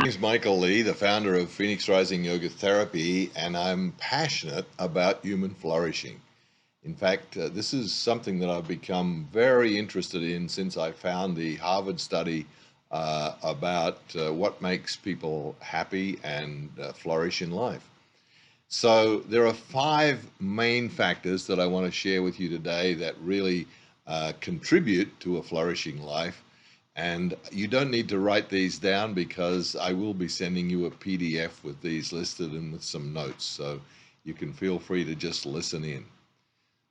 name's Michael Lee, the founder of Phoenix Rising Yoga Therapy, and I'm passionate about human flourishing. In fact, this is something that I've become very interested in since I found the Harvard study about what makes people happy and flourish in life. So there are five main factors that I want to share with you today that really contribute to a flourishing life. And you don't need to write these down because I will be sending you a PDF with these listed and with some notes. So you can feel free to just listen in.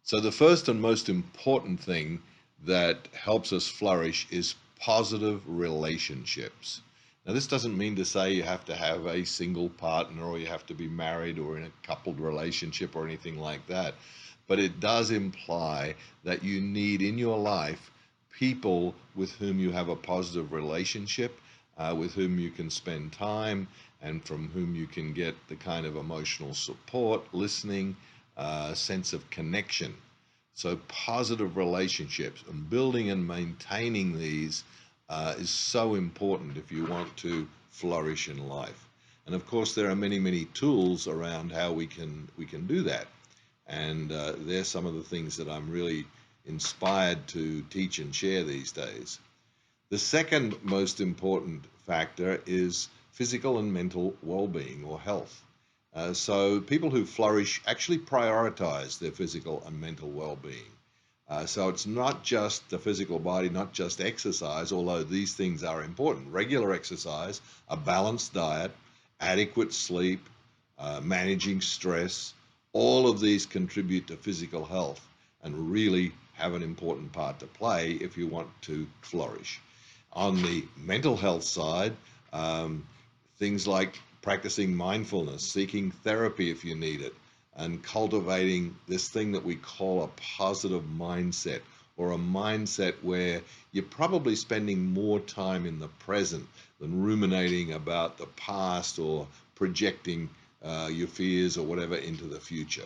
So the first and most important thing that helps us flourish is positive relationships. Now, this doesn't mean to say you have to have a single partner or you have to be married or in a coupled relationship or anything like that. But it does imply that you need in your life people with whom you have a positive relationship, with whom you can spend time, and from whom you can get the kind of emotional support, listening, sense of connection. So positive relationships and building and maintaining these is so important if you want to flourish in life. And of course, there are many, many tools around how we can do that. And they're some of the things that I'm really inspired to teach and share these days. The second most important factor is physical and mental well-being or health. So people who flourish actually prioritize their physical and mental well-being. So it's not just the physical body, not just exercise, although these things are important. Regular exercise, a balanced diet, adequate sleep, managing stress, all of these contribute to physical health and really have an important part to play if you want to flourish. On the mental health side, things like practicing mindfulness, seeking therapy if you need it, and cultivating this thing that we call a positive mindset, or a mindset where you're probably spending more time in the present than ruminating about the past or projecting your fears or whatever into the future.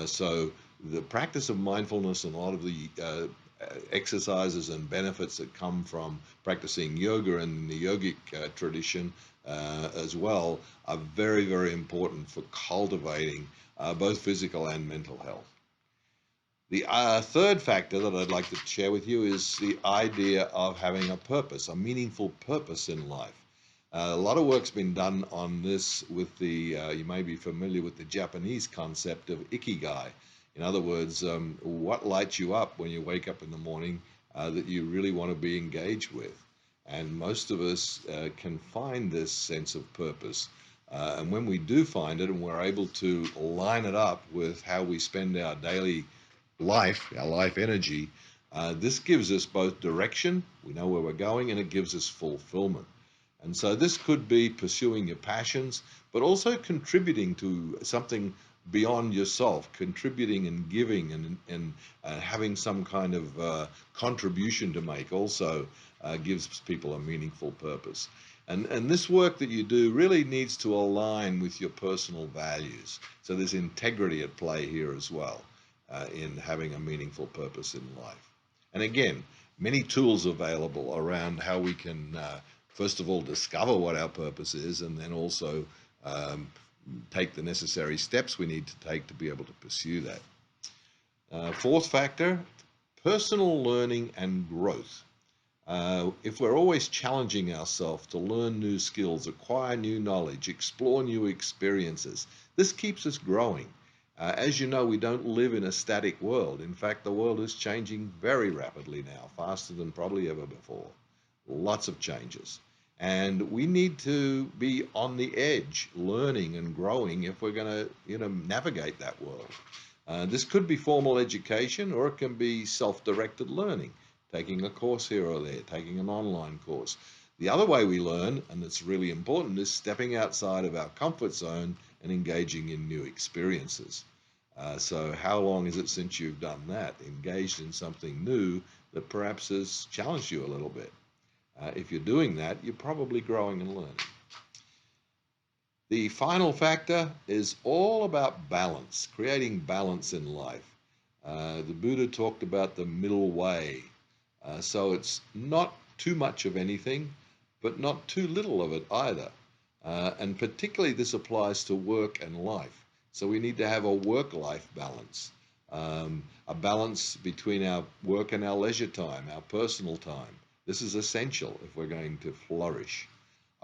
So the practice of mindfulness and a lot of the exercises and benefits that come from practicing yoga and the yogic tradition as well are very, very important for cultivating both physical and mental health. The third factor that I'd like to share with you is the idea of having a purpose, a meaningful purpose in life. A lot of work's been done on this with the, you may be familiar with the Japanese concept of ikigai. In other words, what lights you up when you wake up in the morning that you really want to be engaged with? And most of us can find this sense of purpose. And when we do find it and we're able to line it up with how we spend our daily life, our life energy, this gives us both direction, we know where we're going, and it gives us fulfillment. And so this could be pursuing your passions, but also contributing to something beyond yourself, contributing and giving and having some kind of contribution to make also gives people a meaningful purpose. And this work that you do really needs to align with your personal values. So there's integrity at play here as well in having a meaningful purpose in life. And again, many tools available around how we can first of all discover what our purpose is, and then also take the necessary steps we need to take to be able to pursue that. Fourth factor, personal learning and growth. If we're always challenging ourselves to learn new skills, acquire new knowledge, explore new experiences, this keeps us growing. As you know, we don't live in a static world. In fact, the world is changing very rapidly now, faster than probably ever before. Lots of changes. And we need to be on the edge, learning and growing if we're going to, navigate that world. This could be formal education, or it can be self-directed learning, taking a course here or there, taking an online course. The other way we learn, and it's really important, is stepping outside of our comfort zone and engaging in new experiences. So how long is it since you've done that, engaged in something new that perhaps has challenged you a little bit? If you're doing that, you're probably growing and learning. The final factor is all about balance, creating balance in life. The Buddha talked about the middle way. So it's not too much of anything, but not too little of it either. And particularly this applies to work and life. So we need to have a work-life balance, a balance between our work and our leisure time, our personal time. This is essential if we're going to flourish.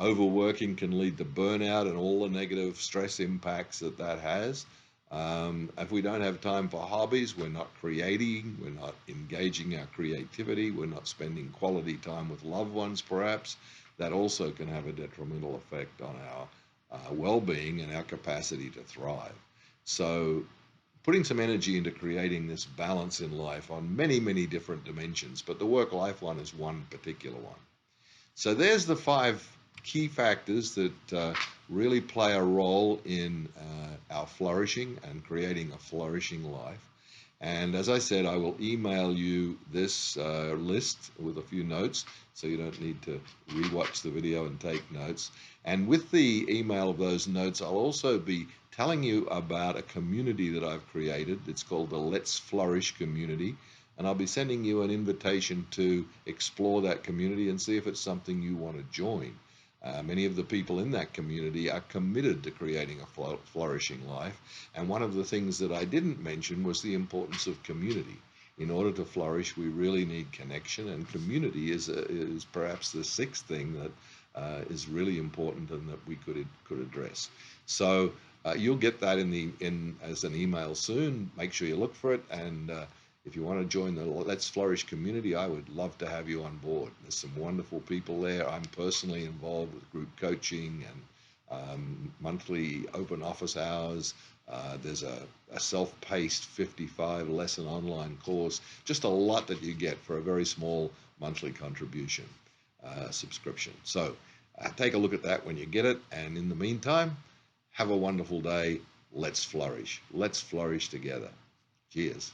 Overworking can lead to burnout and all the negative stress impacts that that has. If we don't have time for hobbies, we're not creating, we're not engaging our creativity, we're not spending quality time with loved ones, perhaps. That also can have a detrimental effect on our well-being and our capacity to thrive. So putting some energy into creating this balance in life on many, many different dimensions, but the work-life one is one particular one. So there's the 5 key factors that really play a role in our flourishing and creating a flourishing life. And as I said, I will email you this list with a few notes, so you don't need to rewatch the video and take notes. And with the email of those notes, I'll also be telling you about a community that I've created. It's called the Let's Flourish community. And I'll be sending you an invitation to explore that community and see if it's something you want to join. Many of the people in that community are committed to creating a flourishing life. And one of the things that I didn't mention was the importance of community. In order to flourish, we really need connection, and community is perhaps the 6th thing that is really important and that we could address. So you'll get that as an email soon. Make sure you look for it, and if you want to join the Let's Flourish community, I would love to have you on board. There's some wonderful people there. I'm personally involved with group coaching and monthly open office hours. There's a self-paced 55-lesson online course. Just a lot that you get for a very small monthly contribution subscription. So take a look at that when you get it. And in the meantime, have a wonderful day. Let's flourish. Let's flourish together. Cheers.